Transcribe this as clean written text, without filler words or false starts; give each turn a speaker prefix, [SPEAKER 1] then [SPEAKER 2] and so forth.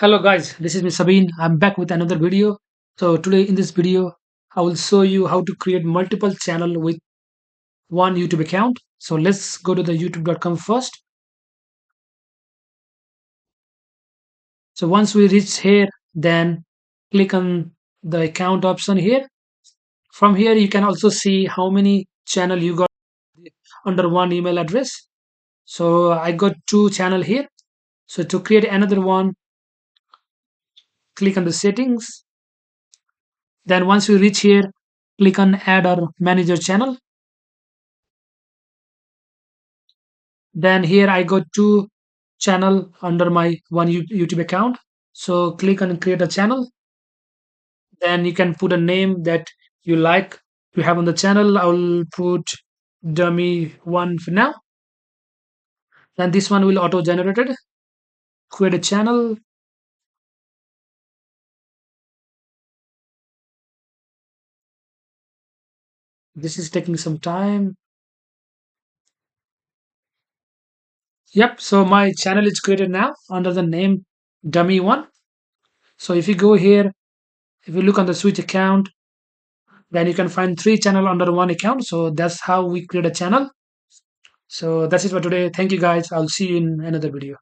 [SPEAKER 1] Hello guys, this is Ms. Sabine. I'm back with another video. So today in this video, I will show you how to create multiple channel with one YouTube account. So let's go to the youtube.com first. So once we reach here, then click on the account option here. From here, you can also see how many channel you got under one email address. So I got two channel here. So to create another one, click on the settings. Then once you reach here, click on add or manage your channel. Then here I got two channel under my one YouTube account. So click on create a channel. Then you can put a name that you like to have on the channel. I will put dummy one for now. Then this one will auto generated. Create a channel. This is taking some time. Yep. So my channel is created now under the name dummy one. So if you go here, if you look on the switch account, then you can find three channel under one account. So that's how we create a channel. So that's it for today. Thank you guys. I'll see you in another video.